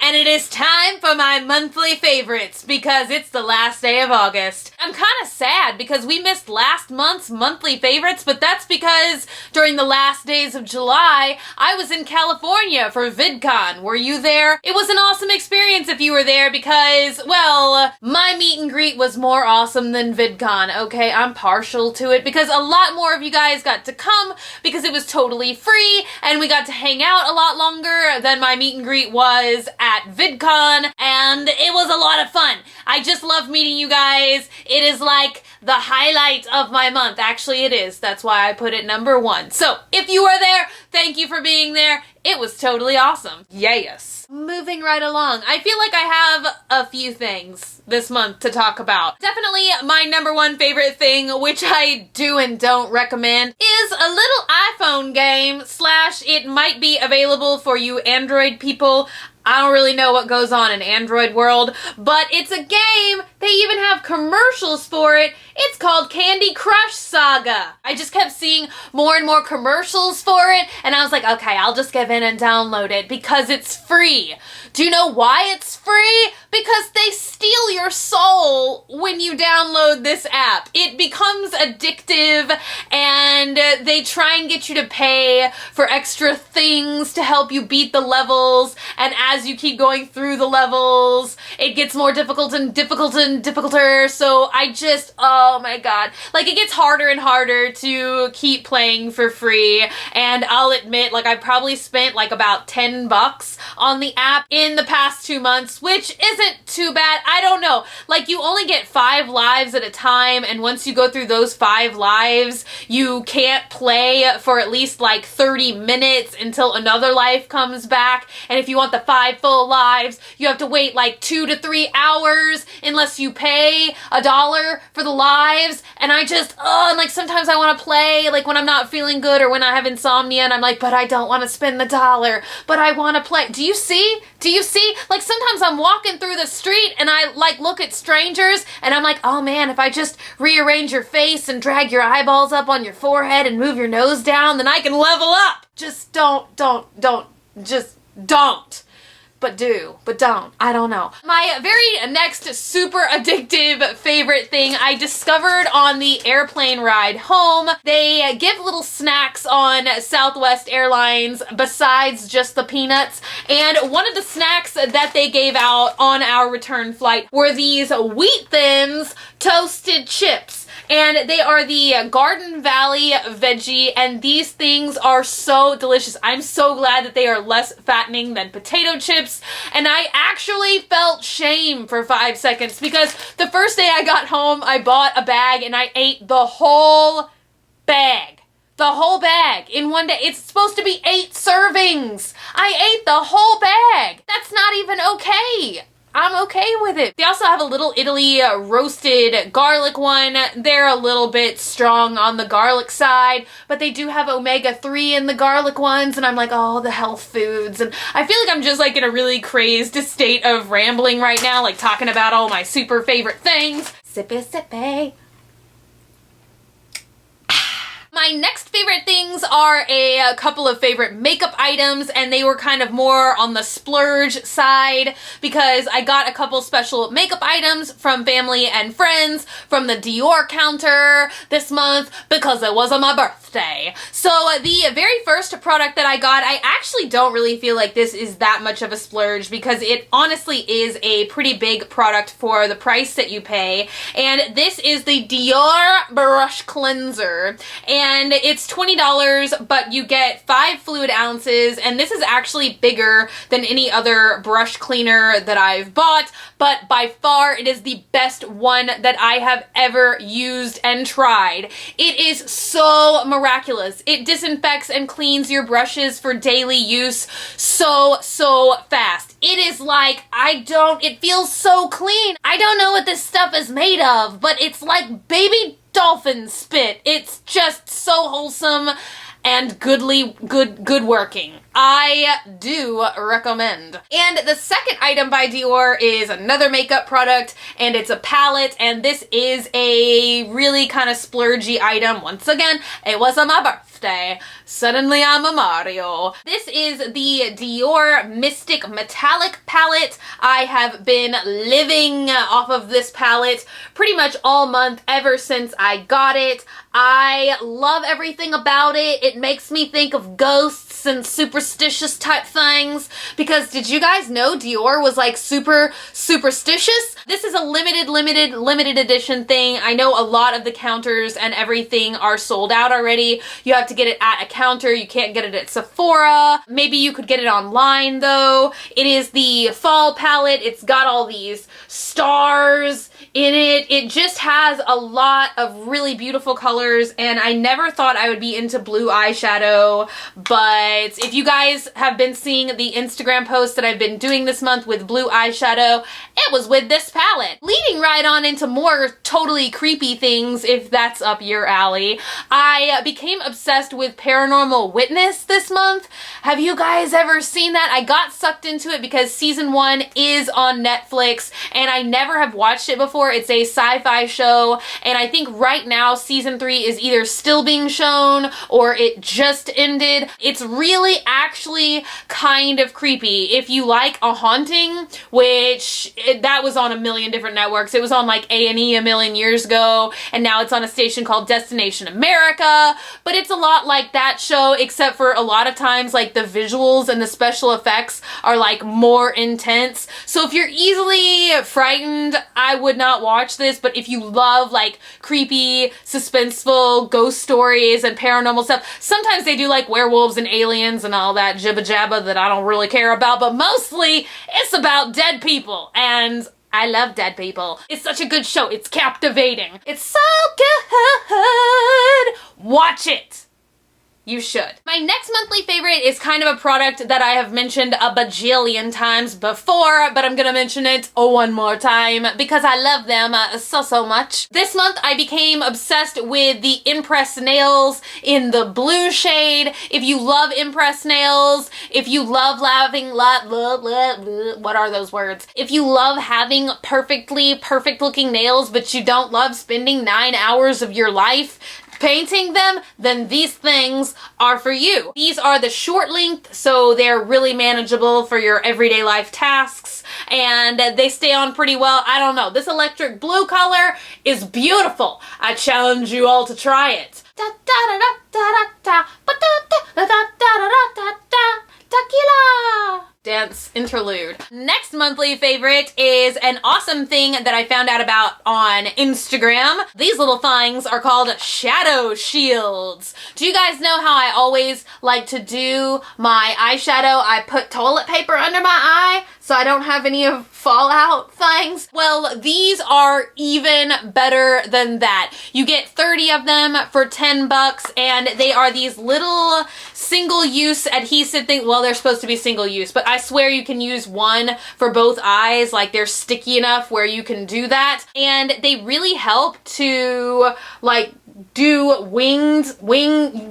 and it is time for my monthly favorites because it's the last day of August. I'm kind of sad because we missed last month's monthly favorites, but that's because during the last days of July, I was in California for VidCon. Were you there? It was an awesome experience if you were there because, well, my meet and greet was more awesome than VidCon, okay? I'm partial to it because a lot more of you guys got to come because it was totally free and we got to hang out a lot longer than my meet and greet was at VidCon, and it was a lot of fun. I just love meeting you guys. It is like the highlight of my month. Actually, it is. That's why I put it number 1. So, if you were there, thank you for being there. It was totally awesome. Yes. Moving right along. I feel like I have a few things this month to talk about. Definitely my number 1 favorite thing, which I do and don't recommend, is a little iPhone game / it might be available for you Android people. I don't really know what goes on in Android world, but it's a game. They even have commercials for it. It's called Candy Crush Saga. I just kept seeing more and more commercials for it, and I was like, okay, I'll just give in and download it because it's free. Do you know why it's free? Because they steal your soul when you download this app. It becomes addictive, and they try and get you to pay for extra things to help you beat the levels, and as you keep going through the levels, it gets more difficult and difficulter, so I just, oh my god. Like, it gets harder and harder to keep playing for free, and I'll admit, like, I probably spent like about $10 on the app in the past 2 months, which isn't too bad. I don't know. Like, you only get 5 lives at a time, and once you go through those 5 lives, you can't play for at least like 30 minutes until another life comes back, and if you want the 5 full lives, you have to wait like 2 to 3 hours unless you pay $1 for the lives, and I just, and like sometimes I want to play like when I'm not feeling good or when I have insomnia, and I'm like, but I don't want to spend the $1, but I want to play. Do you see? Do you see? Like, sometimes I'm walking through the street and I like look at strangers and I'm like, oh man, if I just rearrange your face and drag your eyeballs up on your forehead and move your nose down, then I can level up. Just don't, just don't. But do, but don't. I don't know. My very next super addictive favorite thing I discovered on the airplane ride home. They give little snacks on Southwest Airlines besides just the peanuts, and one of the snacks that they gave out on our return flight were these Wheat Thins toasted chips. And they are the Garden Valley veggie, and these things are so delicious. I'm so glad that they are less fattening than potato chips, and I actually felt shame for 5 seconds because the first day I got home, I bought a bag and I ate the whole bag. The whole bag in one day. It's supposed to be 8 servings. I ate the whole bag. That's not even okay. I'm okay with it. They also have a little Italy roasted garlic one. They're a little bit strong on the garlic side, but they do have omega-3 in the garlic ones, and I'm like, oh, the health foods. And I feel like I'm just like in a really crazed state of rambling right now, like talking about all my super favorite things. Sippy, sippy. My next favorite things are a couple of favorite makeup items, and they were kind of more on the splurge side because I got a couple special makeup items from family and friends from the Dior counter this month because it was on my birthday. So the very first product that I got, I actually don't really feel like this is that much of a splurge because it honestly is a pretty big product for the price that you pay, and this is the Dior Brush Cleanser. And it's $20, but you get 5 fluid ounces, and this is actually bigger than any other brush cleaner that I've bought, but by far it is the best one that I have ever used and tried. It is so miraculous. It disinfects and cleans your brushes for daily use so fast. It is like, it feels so clean. I don't know what this stuff is made of, but it's like baby dolphin spit. It's just so wholesome and good working. I do recommend. And the second item by Dior is another makeup product, and it's a palette, and this is a really kind of splurgy item. Once again, it was on my birthday. Suddenly I'm a Mario. This is the Dior Mystic Metallic palette. I have been living off of this palette pretty much all month ever since I got it. I love everything about it. It makes me think of ghosts and superstitious type things, because did you guys know Dior was like super superstitious? This is a limited edition thing. I know a lot of the counters and everything are sold out already. You have to get it at a counter. You can't get it at Sephora. Maybe you could get it online though. It is the fall palette. It's got all these stars in it. It just has a lot of really beautiful colors, and I never thought I would be into blue eyeshadow, but if you guys have been seeing the Instagram posts that I've been doing this month with blue eyeshadow, it was with this palette. Leading right on into more totally creepy things, if that's up your alley, I became obsessed with Paranormal Witness this month. Have you guys ever seen that? I got sucked into it because season 1 is on Netflix, and I never have watched it before. It's a sci-fi show, and I think right now season 3 is either still being shown or it just ended. It's really actually kind of creepy. If you like a haunting, which that was on a million different networks. It was on like A&E a million years ago, and now it's on a station called Destination America, but it's a lot like that show, except for a lot of times like the visuals and the special effects are like more intense. So if you're easily frightened, I would not watch this, but if you love like creepy, suspenseful ghost stories and paranormal stuff, sometimes they do like werewolves and aliens and all that jibba jabba that I don't really care about, but mostly it's about dead people, and I love dead people. It's such a good show. It's captivating. It's so good. Watch it. You should. My next monthly favorite is kind of a product that I have mentioned a bajillion times before, but I'm gonna mention it one more time because I love them so much. This month I became obsessed with the Impress nails in the blue shade. If you love Impress nails, if you love what are those words? If you love having perfect looking nails, but you don't love spending 9 hours of your life painting them, then these things are for you. These are the short length, so they're really manageable for your everyday life tasks, and they stay on pretty well. I don't know. This electric blue color is beautiful. I challenge you all to try it. Tequila! Dance interlude. Next monthly favorite is an awesome thing that I found out about on Instagram. These little things are called shadow shields. Do you guys know how I always like to do my eyeshadow? I put toilet paper under my eye so I don't have any of fallout things. Well, these are even better than that. You get 30 of them for 10 bucks, and they are these little single-use adhesive things. Well, they're supposed to be single-use, but I swear you can use one for both eyes. Like, they're sticky enough where you can do that, and they really help to like do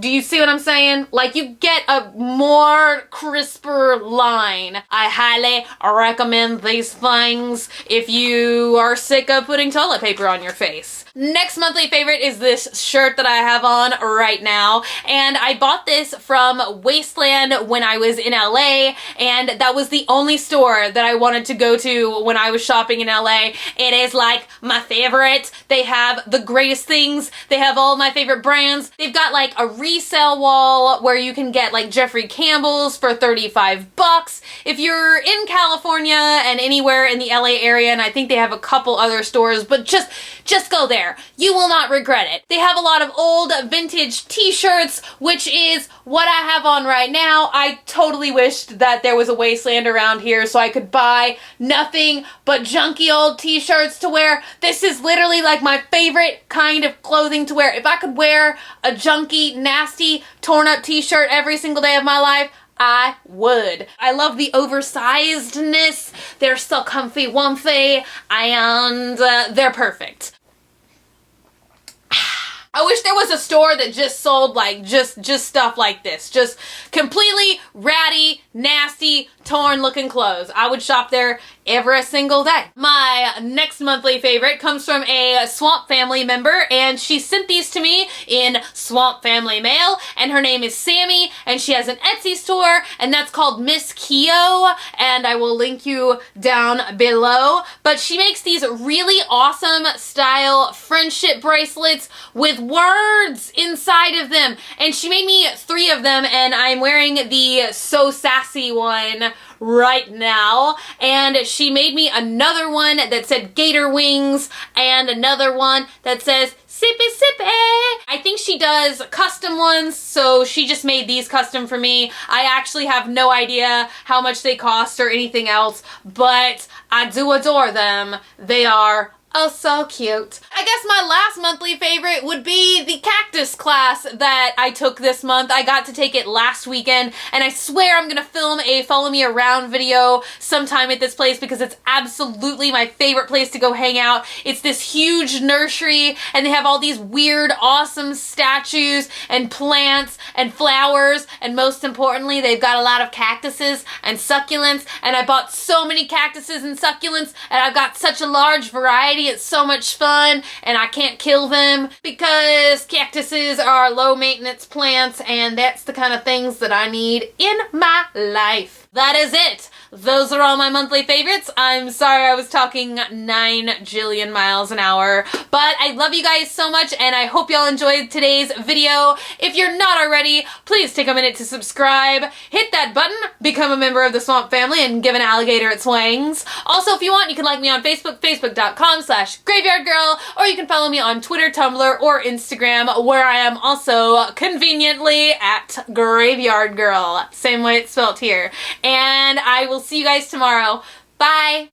do you see what I'm saying? Like, you get a more crisper line. I highly recommend these things if you are sick of putting toilet paper on your face. Next monthly favorite is this shirt that I have on right now, and I bought this from Wasteland when I was in LA, and that was the only store that I wanted to go to when I was shopping in LA. It is like my favorite. They have the greatest things. They have all my favorite brands. They've got like a resale wall where you can get like Jeffrey Campbell's for 35 bucks. If you're in California and anywhere in the LA area, and I think they have a couple other stores, but just go there. You will not regret it. They have a lot of old vintage t-shirts, which is what I have on right now. I totally wished that there was a Wasteland around here so I could buy nothing but junky old t-shirts to wear. This is literally like my favorite kind of clothing to wear. If I could wear a junky, nasty, torn up t-shirt every single day of my life, I would. I love the oversizedness. They're so comfy, wumpy, and they're perfect. I wish there was a store that just sold like just stuff like this. Just completely ratty, nasty, torn looking clothes. I would shop there every single day. My next monthly favorite comes from a Swamp Family member, and she sent these to me in Swamp Family mail, and her name is Sammy, and she has an Etsy store, and that's called Miss Keo, and I will link you down below. But she makes these really awesome style friendship bracelets with words inside of them, and she made me 3 of them, and I'm wearing the So Sassy one right now, and she made me another one that said gator wings and another one that says sippy sippy. I think she does custom ones, so she just made these custom for me. I actually have no idea how much they cost or anything else, but I do adore them. They are oh so cute. I guess my last monthly favorite would be the cactus class that I took this month. I got to take it last weekend, and I swear I'm gonna film a follow me around video sometime at this place because it's absolutely my favorite place to go hang out. It's this huge nursery, and they have all these weird, awesome statues and plants and flowers, and most importantly, they've got a lot of cactuses and succulents, and I bought so many cactuses and succulents, and I've got such a large variety. It's so much fun, and I can't kill them because cactuses are low maintenance plants, and that's the kind of things that I need in my life. That is it. Those are all my monthly favorites. I'm sorry I was talking 9 jillion miles an hour, but I love you guys so much, and I hope y'all enjoyed today's video. If you're not already, please take a minute to subscribe, hit that button, become a member of the Swamp Family, and give an alligator its wings. Also, if you want, you can like me on Facebook, facebook.com/graveyardgirl, or you can follow me on Twitter, Tumblr, or Instagram, where I am also conveniently at Graveyard Girl. Same way it's spelled here. And I will see you guys tomorrow. Bye!